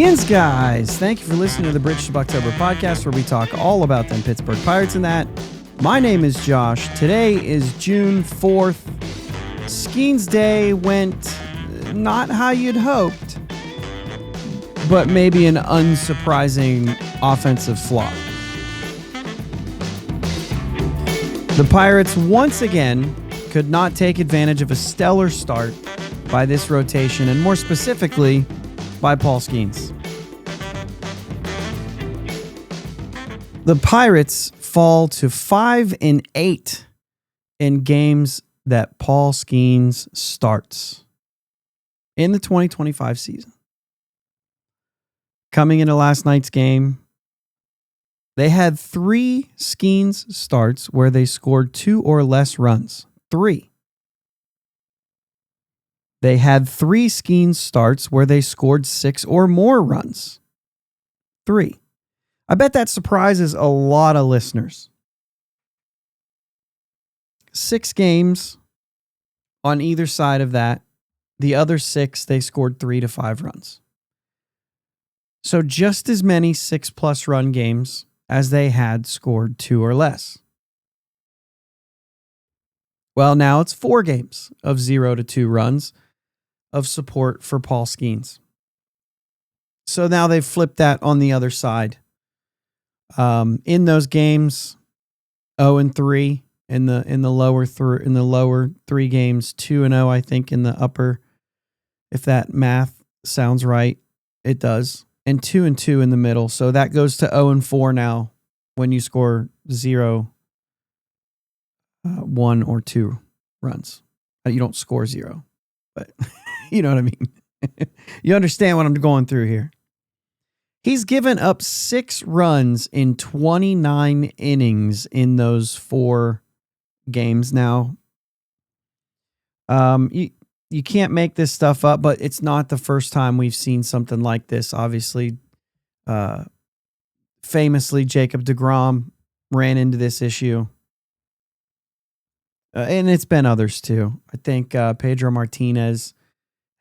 Skenes, guys. Thank you for listening to the Bridge to Buctober podcast, where we talk all about them Pittsburgh Pirates and that. My name is Josh. Today is June 4th. Skenes Day went not how you'd hoped, but maybe an unsurprising offensive flop. The Pirates once again could not take advantage of a stellar start by this rotation, and more specifically, by Paul Skenes. The Pirates fall to 5-8 in games that Paul Skenes starts in the 2025 season. Coming into last night's game, they had 3 Skenes starts where they scored 2 or less runs. 3. They had 3 Skenes starts where they scored 6 or more runs. 3. I bet that surprises a lot of listeners. 6 games on either side of that. The other 6, they scored 3 to 5 runs. So just as many 6+ run games as they had scored 2 or less. Well, now it's 4 games of 0 to 2 runs of support for Paul Skenes. So now they've flipped that on the other side. In those games, 0-3 in the lower 3 games, 2-0 I think in the upper, if that math sounds right, it does, and 2-2 in the middle. So that goes to 0-4 now when you score 0, 1 or 2 runs. You don't score 0, but you know what I mean. You understand what I'm going through here. He's given up 6 runs in 29 innings in those 4 games now. You can't make this stuff up, but it's not the first time we've seen something like this. Obviously, famously, Jacob deGrom ran into this issue. And it's been others too. I think Pedro Martinez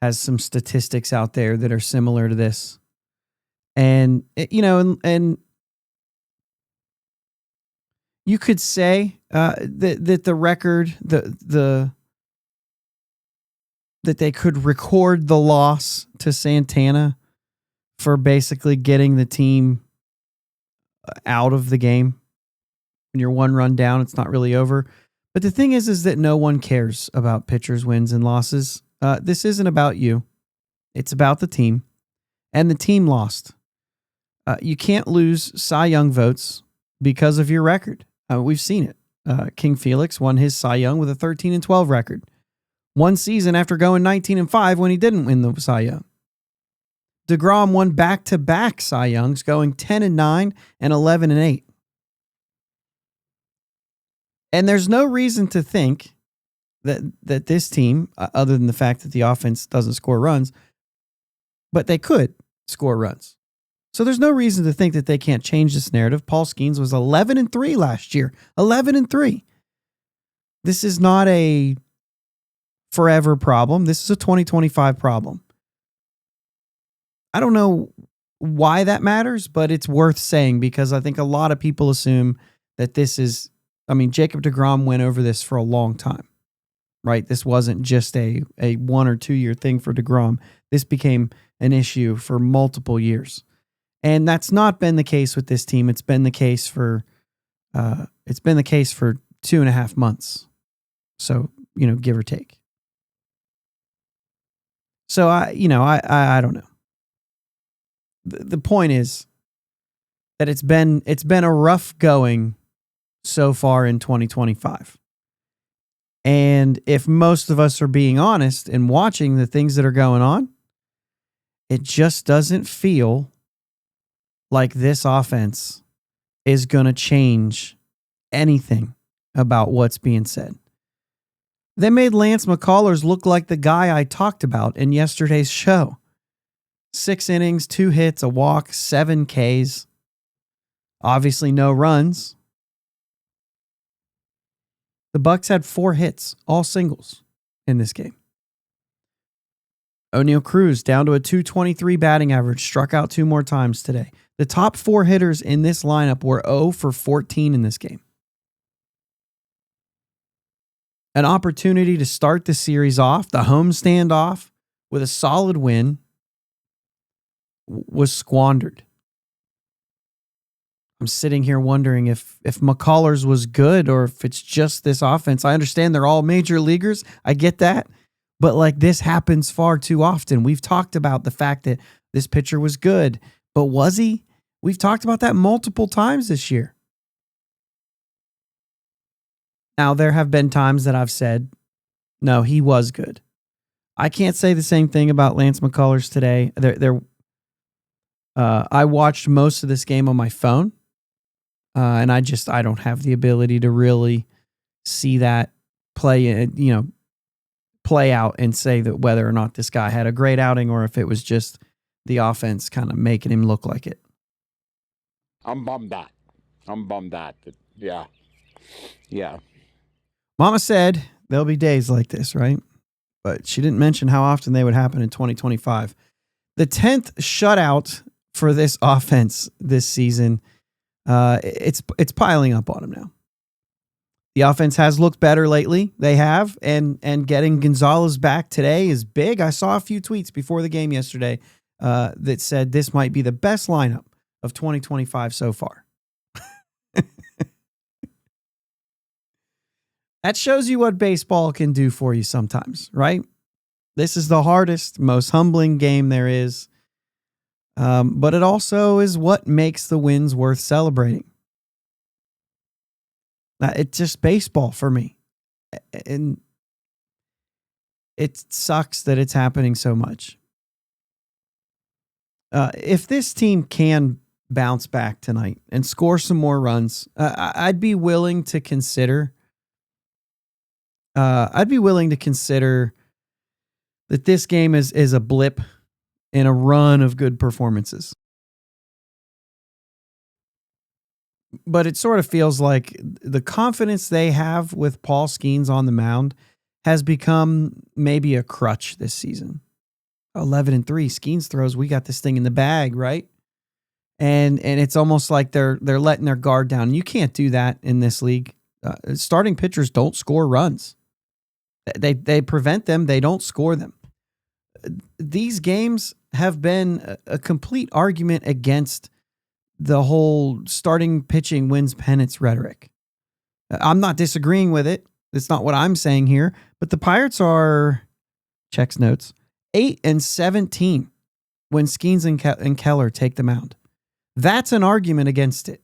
has some statistics out there that are similar to this. And and you could say that the record, that they could record the loss to Santana for basically getting the team out of the game. When you're 1 run down, it's not really over. But the thing is that no one cares about pitchers' wins and losses. This isn't about you. It's about the team. And the team lost. You can't lose Cy Young votes because of your record. We've seen it. King Felix won his Cy Young with a 13-12 record. 1 season after going 19-5 when he didn't win the Cy Young. deGrom won back-to-back Cy Youngs, going 10-9 and 11-8. And there's no reason to think that this team, other than the fact that the offense doesn't score runs, but they could score runs. So there's no reason to think that they can't change this narrative. Paul Skenes was 11-3 last year. 11-3. This is not a forever problem. This is a 2025 problem. I don't know why that matters, but it's worth saying because I think a lot of people assume that this is, Jacob deGrom went over this for a long time, right? This wasn't just a 1 or 2 year thing for deGrom. This became an issue for multiple years. And that's not been the case with this team. It's been the case for 2.5 months. So, give or take. So I don't know. The point is that it's been a rough going so far in 2025. And if most of us are being honest and watching the things that are going on, it just doesn't feel like this offense is going to change anything about what's being said. They made Lance McCullers look like the guy I talked about in yesterday's show. 6 innings, 2 hits, a walk, 7 Ks. Obviously no runs. The Bucs had 4 hits, all singles in this game. O'Neal Cruz down to a 223 batting average, struck out 2 more times today. The top 4 hitters in this lineup were 0 for 14 in this game. An opportunity to start the series off, the homestand off, with a solid win was squandered. I'm sitting here wondering if McCullers was good or if it's just this offense. I understand they're all major leaguers. I get that. But like this happens far too often. We've talked about the fact that this pitcher was good, but was he? We've talked about that multiple times this year. Now, there have been times that I've said, no, he was good. I can't say the same thing about Lance McCullers today. I watched most of this game on my phone, and I don't have the ability to really see that play out and say that whether or not this guy had a great outing or if it was just the offense kind of making him look like it. I'm bummed out. Yeah. Mama said there'll be days like this, right? But she didn't mention how often they would happen in 2025. The 10th shutout for this offense this season. It's piling up on them now. The offense has looked better lately. They have, and getting Gonzalez back today is big. I saw a few tweets before the game yesterday that said this might be the best lineup of 2025 so far. That shows you what baseball can do for you sometimes, right? This is the hardest, most humbling game there is. But it also is what makes the wins worth celebrating. It's just baseball for me. And it sucks that it's happening so much. If this team can bounce back tonight and score some more runs, I'd be willing to consider that this game is a blip in a run of good performances. But it sort of feels like the confidence they have with Paul Skenes on the mound has become maybe a crutch this season. 11-3, Skenes throws, we got this thing in the bag, right? And it's almost like they're letting their guard down. You can't do that in this league. Starting pitchers don't score runs. They prevent them. They don't score them. These games have been a complete argument against the whole starting pitching wins pennants rhetoric. I'm not disagreeing with it. That's not what I'm saying here. But the Pirates are, checks notes, 8-17 when Skenes and Keller take the mound. That's an argument against it.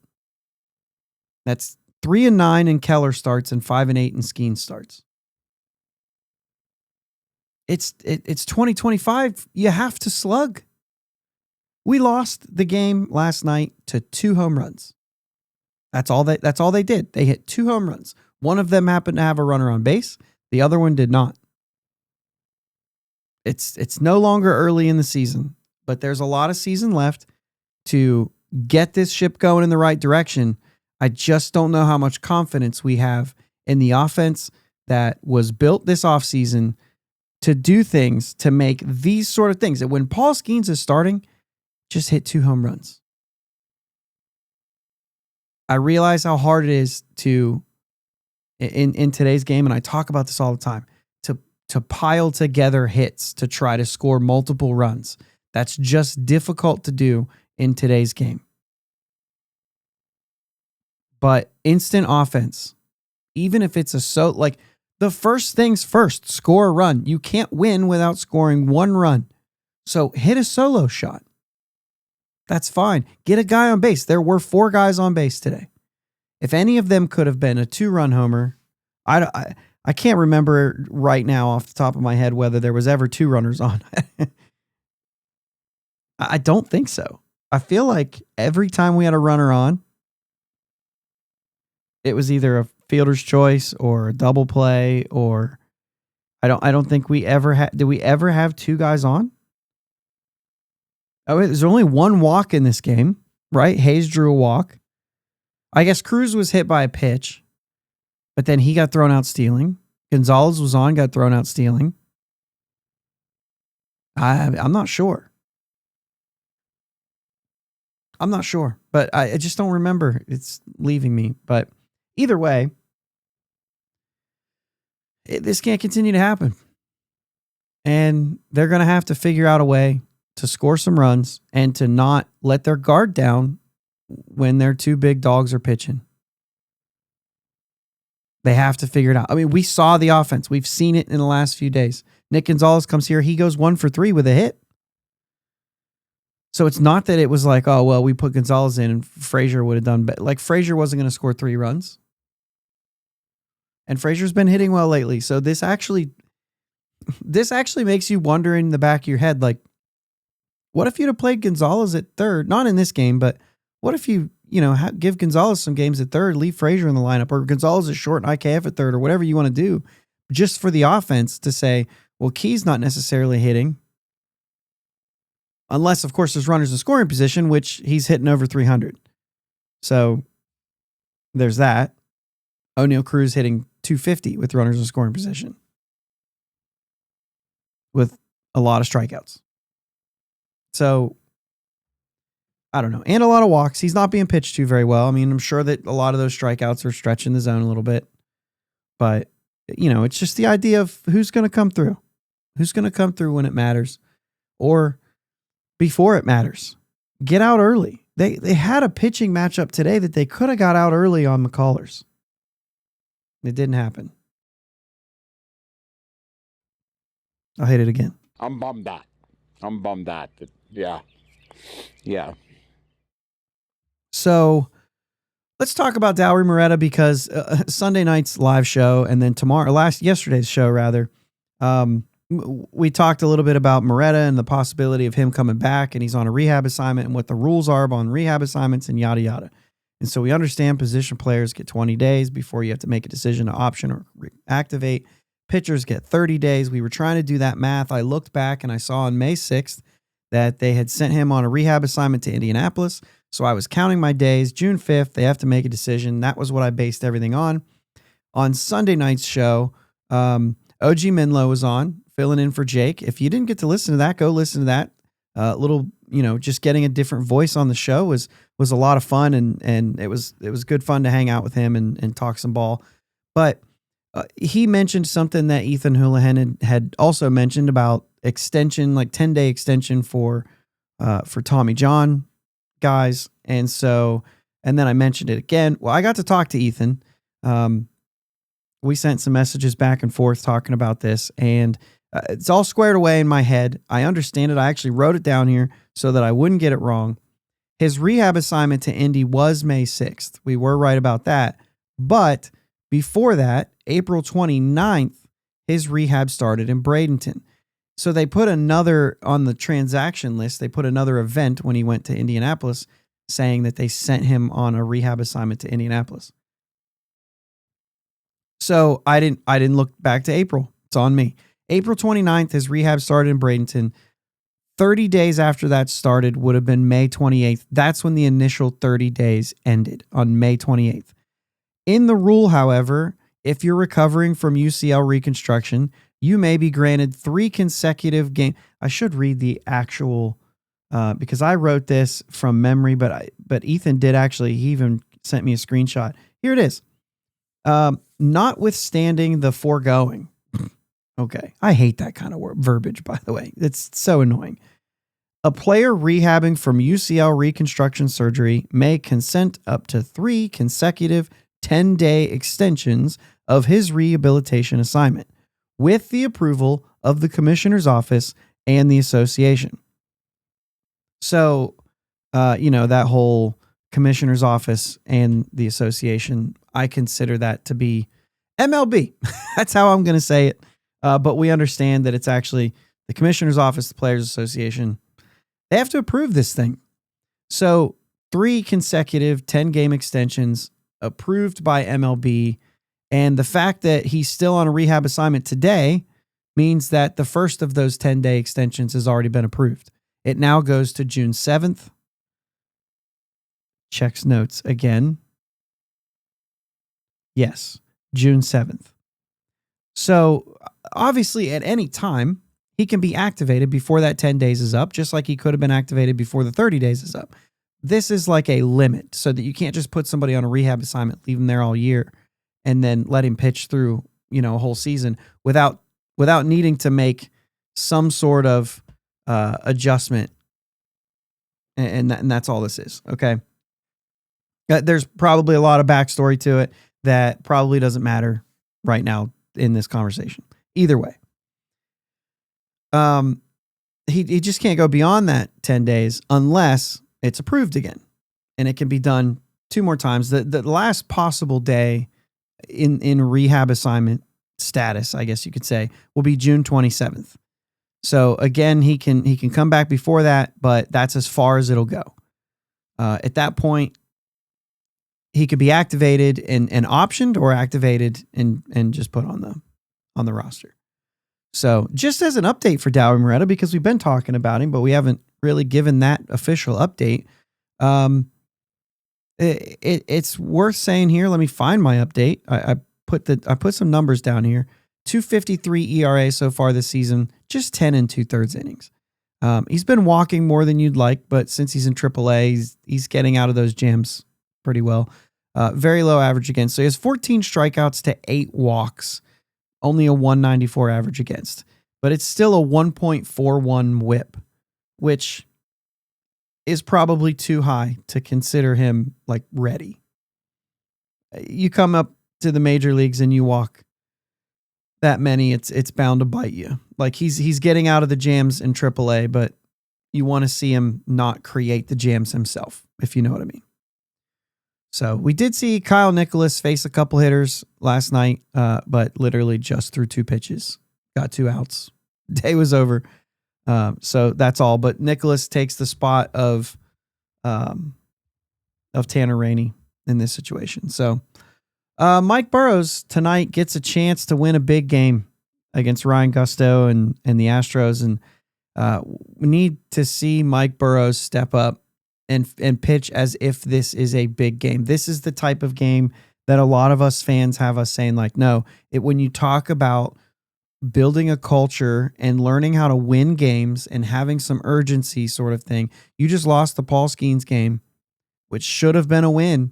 That's 3-9 in Keller starts and 5-8 in Skenes starts. It's 2025. You have to slug. We lost the game last night to 2 home runs. That's all they did. They hit 2 home runs. One of them happened to have a runner on base. The other one did not. It's no longer early in the season, but there's a lot of season left to get this ship going in the right direction. I just don't know how much confidence we have in the offense that was built this offseason to do things to make these sort of things. And when Paul Skenes is starting, just hit 2 home runs. I realize how hard it is to, in today's game, and I talk about this all the time, to pile together hits to try to score multiple runs. That's just difficult to do in today's game. But instant offense, even if it's the first things first, score a run. You can't win without scoring 1 run. So hit a solo shot. That's fine. Get a guy on base. There were 4 guys on base today. If any of them could have been a 2-run homer, I can't remember right now off the top of my head whether there was ever 2 runners on. I don't think so. I feel like every time we had a runner on, it was either a fielder's choice or a double play, or I don't think we ever had. Did we ever have 2 guys on? Oh, there's only 1 walk in this game, right? Hayes drew a walk. I guess Cruz was hit by a pitch, but then he got thrown out stealing. Gonzalez was on, got thrown out stealing. I'm not sure. I'm not sure, but I just don't remember. It's leaving me. But either way, this can't continue to happen. And they're going to have to figure out a way to score some runs and to not let their guard down when their two big dogs are pitching. They have to figure it out. I mean, we saw the offense. We've seen it in the last few days. Nick Gonzalez comes here. He goes 1 for 3 with a hit. So it's not that it was like, oh, well, we put Gonzalez in and Frazier would have done better. Like, Frazier wasn't going to score 3 runs. And Frazier's been hitting well lately. So this actually makes you wonder in the back of your head, like, what if you'd have played Gonzalez at third? Not in this game, but what if you give Gonzalez some games at third, leave Frazier in the lineup, or Gonzalez is short and IKF at third, or whatever you want to do, just for the offense to say, well, Key's not necessarily hitting. Unless, of course, there's runners in scoring position, which he's hitting over 300. So there's that. O'Neal Cruz hitting 250 with runners in scoring position, with a lot of strikeouts. So I don't know. And a lot of walks. He's not being pitched to very well. I mean, I'm sure that a lot of those strikeouts are stretching the zone a little bit. But, it's just the idea of who's going to come through. Who's going to come through when it matters or before it matters. Get out early. They had a pitching matchup today that they could have got out early on McCullers. It didn't happen. I'll hit it again. I'm bummed out. Yeah. Yeah. So let's talk about Dowry Moreta, because Sunday night's live show and then yesterday's show rather, we talked a little bit about Moreta and the possibility of him coming back, and he's on a rehab assignment and what the rules are on rehab assignments and yada yada. And so we understand position players get 20 days before you have to make a decision to option or reactivate. Pitchers get 30 days. We were trying to do that math. I looked back and I saw on May 6th that they had sent him on a rehab assignment to Indianapolis. So I was counting my days. June 5th, they have to make a decision. That was what I based everything on. On Sunday night's show, OG Minlow was on, filling in for Jake. If you didn't get to listen to that, go listen to that. Just getting a different voice on the show was a lot of fun, and it was good fun to hang out with him and talk some ball. But he mentioned something that Ethan Houlihan had also mentioned about extension, like 10-day extension for Tommy John guys. And then I mentioned it again. Well, I got to talk to Ethan. We sent some messages back and forth talking about this, and it's all squared away in my head. I understand it. I actually wrote it down here so that I wouldn't get it wrong. His rehab assignment to Indy was May 6th. We were right about that. But before that, April 29th, his rehab started in Bradenton. So they put another on the transaction list. They put another event when he went to Indianapolis saying that they sent him on a rehab assignment to Indianapolis. So I didn't look back to April. It's on me. April 29th, his rehab started in Bradenton. 30 days after that started would have been May 28th. That's when the initial 30 days ended, on May 28th. In the rule, however, if you're recovering from UCL reconstruction, you may be granted 3 consecutive games. I should read the actual, because I wrote this from memory, but Ethan did actually, he even sent me a screenshot. Here it is. Notwithstanding the foregoing. Okay. I hate that kind of verbiage, by the way. It's so annoying. A player rehabbing from UCL reconstruction surgery may consent up to 3 consecutive 10-day extensions of his rehabilitation assignment with the approval of the commissioner's office and the association. So, that whole commissioner's office and the association, I consider that to be MLB. That's how I'm going to say it. But we understand that it's actually the commissioner's office, the Players Association. They have to approve this thing. So 3 consecutive 10-game extensions approved by MLB. And the fact that he's still on a rehab assignment today means that the first of those 10-day extensions has already been approved. It now goes to June 7th. Checks notes again. Yes, June 7th. So obviously at any time, he can be activated before that 10 days is up, just like he could have been activated before the 30 days is up. This is like a limit so that you can't just put somebody on a rehab assignment, leave him there all year, and then let him pitch through, a whole season without needing to make some sort of adjustment. And that's all this is. Okay. There's probably a lot of backstory to it that probably doesn't matter right now in this conversation. Either way. He just can't go beyond that 10 days unless it's approved again. And it can be done 2 more times. The last possible day in rehab assignment status, I guess you could say, will be June 27th. So again, he can come back before that, but that's as far as it'll go. At that point, he could be activated and optioned, or activated and just put on the roster. So just as an update for Dowie Moreta, because we've been talking about him, but we haven't really given that official update. It's worth saying here. Let me find my update. I put some numbers down here. 2.53 ERA so far this season, just 10 2/3 innings. He's been walking more than you'd like, but since he's in AAA, he's getting out of those jams pretty well. Very low average against. So he has 14 strikeouts to 8 walks, only a 194 average against, but it's still a 1.41 whip, which is probably too high to consider him like ready. You come up to the major leagues and you walk that many, it's bound to bite you. Like he's getting out of the jams in AAA, but you want to see him not create the jams himself, if you know what I mean. So we did see Kyle Nicholas face a couple hitters last night, but literally just threw 2 pitches, got 2 outs. Day was over. So that's all. But Nicholas takes the spot of Tanner Rainey in this situation. So Mike Burrows tonight gets a chance to win a big game against Ryan Gusto and the Astros. And we need to see Mike Burrows step up and pitch as if this is a big game. This is the type of game that a lot of us fans have us saying like, no, when you talk about building a culture and learning how to win games and having some urgency sort of thing, you just lost the Paul Skenes game, which should have been a win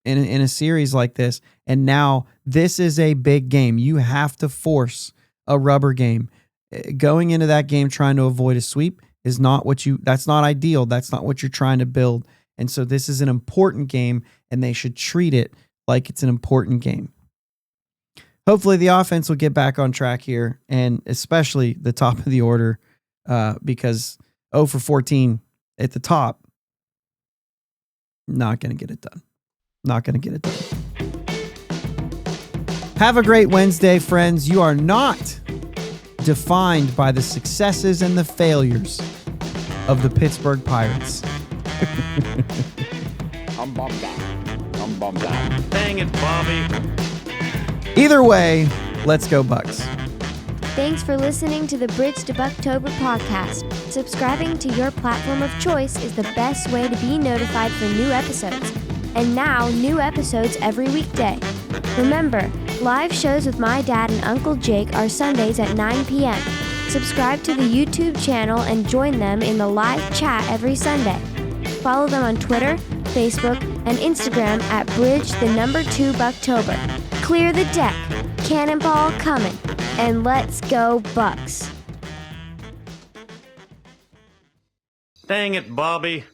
in a series like this. And now this is a big game. You have to force a rubber game. Going into that game trying to avoid a sweep is not that's not ideal. That's not what you're trying to build. And so this is an important game, and they should treat it like it's an important game. Hopefully the offense will get back on track here, and especially the top of the order, because 0 for 14 at the top, not going to get it done. Not going to get it done. Have a great Wednesday, friends. You are not defined by the successes and the failures of the Pittsburgh Pirates. I'm bummed out. Dang it, Bobby. Either way, let's go Bucks. Thanks for listening to the Bridge to Buctober podcast. Subscribing to your platform of choice is the best way to be notified for new episodes. And now, new episodes every weekday. Remember, live shows with my dad and Uncle Jake are Sundays at 9 p.m. Subscribe to the YouTube channel and join them in the live chat every Sunday. Follow them on Twitter, Facebook, and Instagram at Bridge2 Buctober. Clear the deck, cannonball coming, and let's go Bucks. Dang it, Bobby.